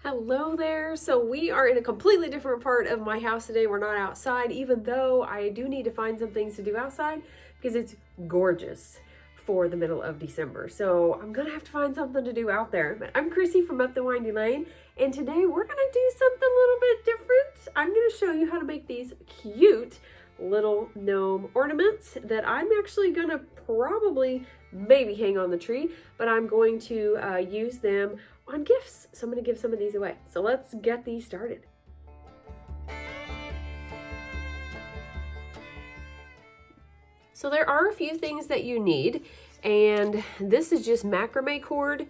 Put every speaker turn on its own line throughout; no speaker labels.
Hello there. So we are in a completely different part of my house today. We're not outside, even though I do need to find some things to do outside because it's gorgeous for the middle of December. So I'm gonna have to find something to do out there. But I'm Chrissy from Up the Windy Lane, and today we're gonna do something a little bit different. I'm gonna show you how to make these cute little gnome ornaments that I'm actually gonna probably maybe hang on the tree, but I'm going to use them on gifts. So I'm going to give some of these away. So let's get these started. So there are a few things that you need, and this is just macrame cord,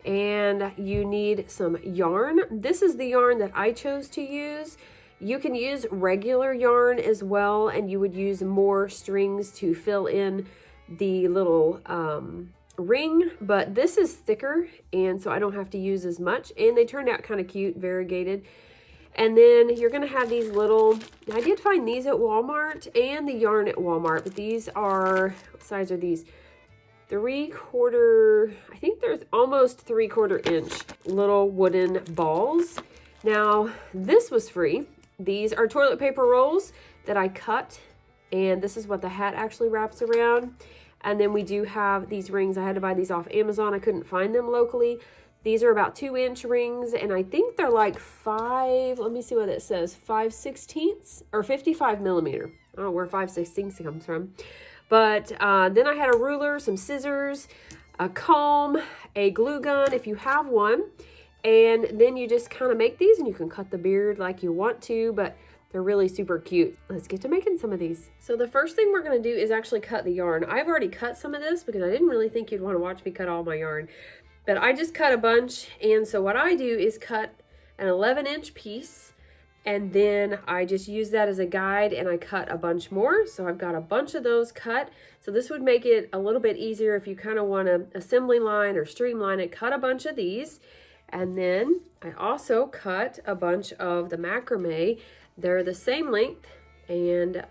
and you need some yarn. This is the yarn that I chose to use. You can use regular yarn as well, and you would use more strings to fill in the little ring, but this is thicker, and so I don't have to use as much, and they turned out kind of cute, variegated. And then you're gonna have these little, I did find these at Walmart and the yarn at Walmart, but these are, what size are these? 3/4, I think there's almost 3/4 inch little wooden balls. Now this was free. These are toilet paper rolls that I cut, and this is what the hat actually wraps around. And then we do have these rings. I had to buy these off Amazon. I couldn't find them locally. These are about 2-inch rings, and I think they're like let me see what it says, 5/16 or 55 millimeter. I don't know where 5/16 comes from. But then I had a ruler, some scissors, a comb, a glue gun if you have one. And then you just kind of make these, and you can cut the beard like you want to, but they're really super cute. Let's get to making some of these. So the first thing we're gonna do is actually cut the yarn. I've already cut some of this because I didn't really think you'd wanna watch me cut all my yarn, but I just cut a bunch. And so what I do is cut an 11-inch piece, and then I just use that as a guide, and I cut a bunch more. So I've got a bunch of those cut. So this would make it a little bit easier if you kind of want to assembly line or streamline it. Cut a bunch of these. And then I also cut a bunch of the macrame. They're the same length, and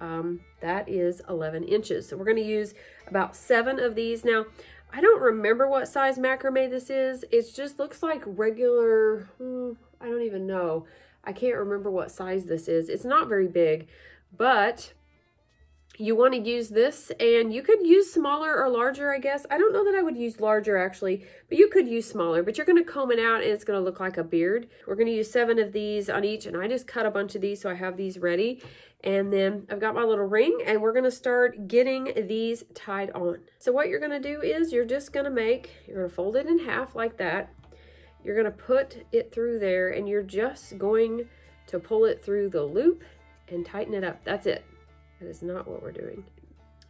that is 11 inches. So we're going to use about 7 of these. Now, I don't remember what size macrame this is. It just looks like regular, I don't even know. I can't remember what size this is. It's not very big, but you want to use this, and you could use smaller or larger, I guess. I don't know that I would use larger actually, but you could use smaller, but you're going to comb it out and it's going to look like a beard. We're going to use 7 of these on each, and I just cut a bunch of these so I have these ready. And then I've got my little ring, and we're going to start getting these tied on. So what you're going to do is you're just going to fold it in half like that. You're going to put it through there, and you're just going to pull it through the loop and tighten it up. That's it. That is not what we're doing.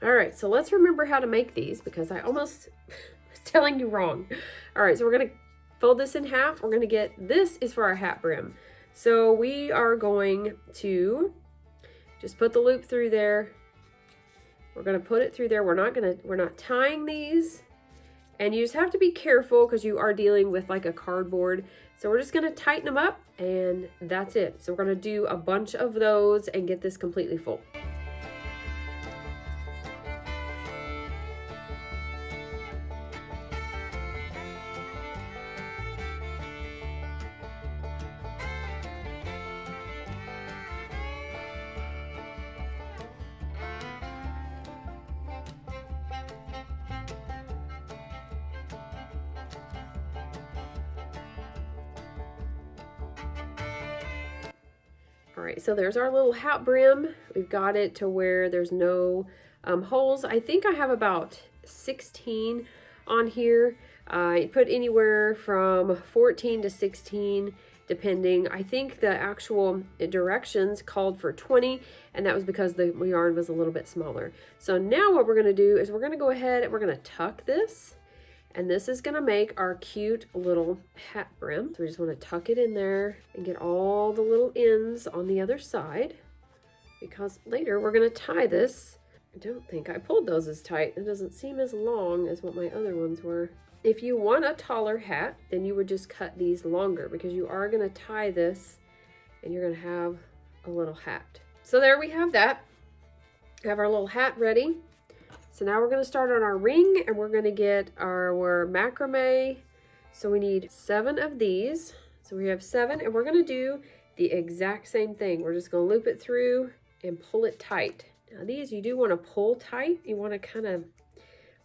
All right, so let's remember how to make these because I almost was telling you wrong. All right, so we're gonna fold this in half. We're gonna get, this is for our hat brim. So we are going to just put the loop through there. We're gonna put it through there. We're not tying these. And you just have to be careful because you are dealing with like a cardboard. So we're just gonna tighten them up, and that's it. So we're gonna do a bunch of those and get this completely full. All right, so there's our little hat brim. We've got it to where there's no holes. I think I have about 16 on here. I put anywhere from 14 to 16, depending. I think the actual directions called for 20, and that was because the yarn was a little bit smaller. So now what we're gonna do is we're gonna go ahead and we're gonna tuck this, and this is gonna make our cute little hat brim. So we just wanna tuck it in there and get all the little ends on the other side, because later we're gonna tie this. I don't think I pulled those as tight. It doesn't seem as long as what my other ones were. If you want a taller hat, then you would just cut these longer, because you are gonna tie this and you're gonna have a little hat. So there we have that. Have our little hat ready. So now we're going to start on our ring, and we're going to get our macrame. So we need 7 of these. So we have 7, and we're gonna do the exact same thing. We're just gonna loop it through and pull it tight. Now these, you do wanna pull tight. You wanna kind of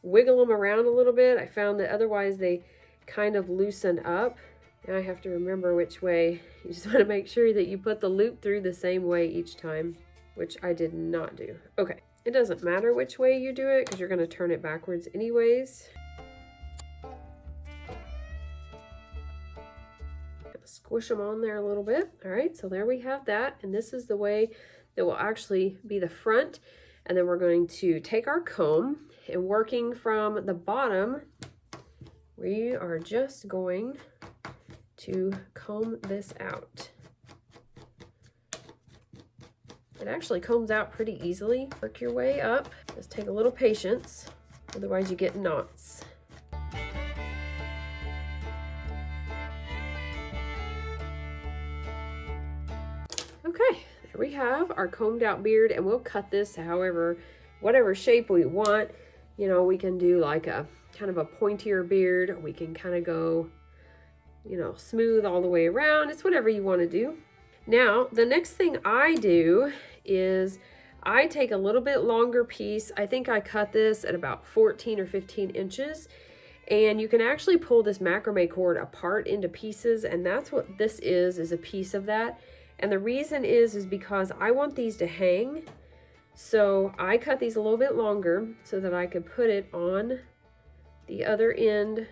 wiggle them around a little bit. I found that otherwise they kind of loosen up. Now I have to remember which way. You just wanna make sure that you put the loop through the same way each time, which I did not do. Okay, it doesn't matter which way you do it because you're gonna turn it backwards anyways. Squish them on there a little bit. All right, so there we have that. And this is the way that will actually be the front. And then we're going to take our comb, and working from the bottom, we are just going to comb this out. It actually combs out pretty easily. Work your way up. Just take a little patience, otherwise you get knots. Okay, there we have our combed out beard, and we'll cut this however, whatever shape we want. You know, we can do like a kind of a pointier beard, or we can kind of go, you know, smooth all the way around. It's whatever you want to do. Now, the next thing I do is I take a little bit longer piece. I think I cut this at about 14 or 15 inches. And you can actually pull this macrame cord apart into pieces, and that's what this is a piece of that. And the reason is because I want these to hang. So I cut these a little bit longer so that I could put it on the other end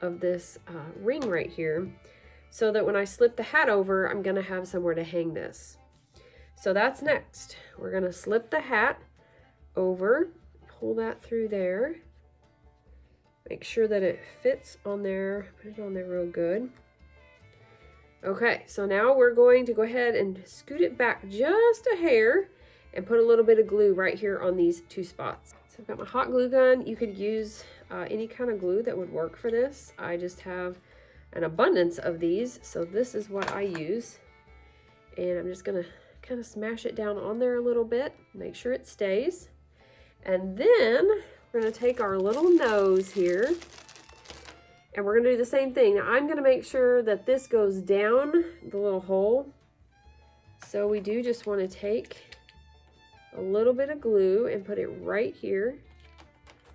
of this ring right here, so that when I slip the hat over, I'm gonna have somewhere to hang this. So that's next. We're gonna slip the hat over, pull that through there, make sure that it fits on there, put it on there real good. Okay, so now we're going to go ahead and scoot it back just a hair and put a little bit of glue right here on these 2 spots. So I've got my hot glue gun. You could use any kind of glue that would work for this. I just have an abundance of these, so this is what I use. And I'm just gonna kind of smash it down on there a little bit, make sure it stays. And then we're gonna take our little nose here, and we're gonna do the same thing. Now I'm gonna make sure that this goes down the little hole. So we do just wanna take a little bit of glue and put it right here.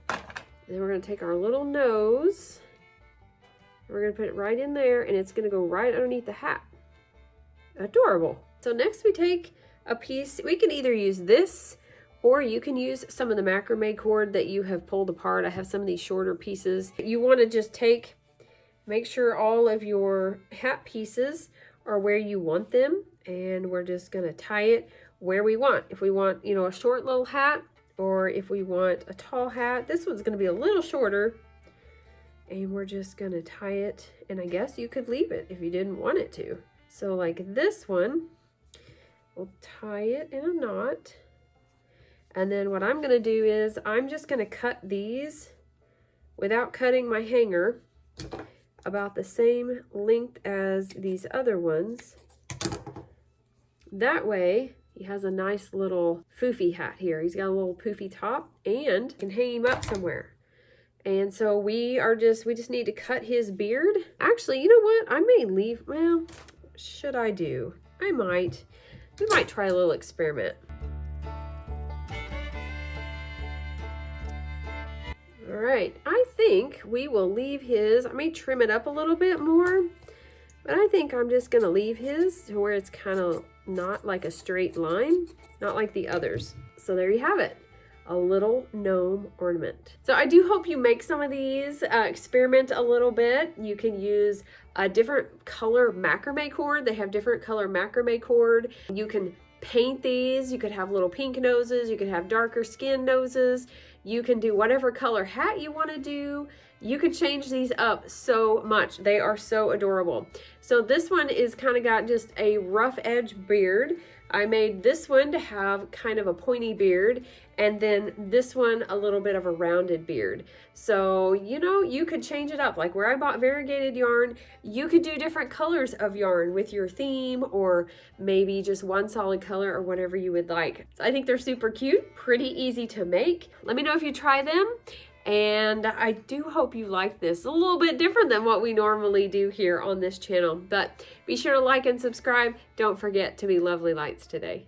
And then we're gonna take our little nose, and we're gonna put it right in there, and it's gonna go right underneath the hat. Adorable. So next we take a piece. We can either use this, or you can use some of the macrame cord that you have pulled apart. I have some of these shorter pieces. You want to just make sure all of your hat pieces are where you want them, and we're just going to tie it where we want. If we want, you know, a short little hat, or if we want a tall hat. This one's going to be a little shorter, and we're just going to tie it, and I guess you could leave it if you didn't want it to. So like this one, we'll tie it in a knot. And then what I'm gonna do is I'm just gonna cut these without cutting my hanger about the same length as these other ones. That way he has a nice little foofy hat here. He's got a little poofy top, and can hang him up somewhere. And so we just need to cut his beard. Actually, you know what? I may leave, well, should I do? I might. We might try a little experiment. All right, I think we will leave his, I may trim it up a little bit more, but I think I'm just gonna leave his to where it's kind of not like a straight line, not like the others. So there you have it. A little gnome ornament. So I do hope you make some of these, experiment a little bit. You can use a different color macrame cord. They have different color macrame cord. You can paint these. You could have little pink noses. You could have darker skin noses. You can do whatever color hat you want to do. You could change these up so much. They are so adorable. So this one is kind of got just a rough edge beard. I made this one to have kind of a pointy beard, and then this one a little bit of a rounded beard. So, you know, you could change it up. Like where I bought variegated yarn, you could do different colors of yarn with your theme, or maybe just one solid color or whatever you would like. So I think they're super cute, pretty easy to make. Let me know if you try them. And I do hope you like this. A little bit different than what we normally do here on this channel. But be sure to like and subscribe. Don't forget to be lovely lights today.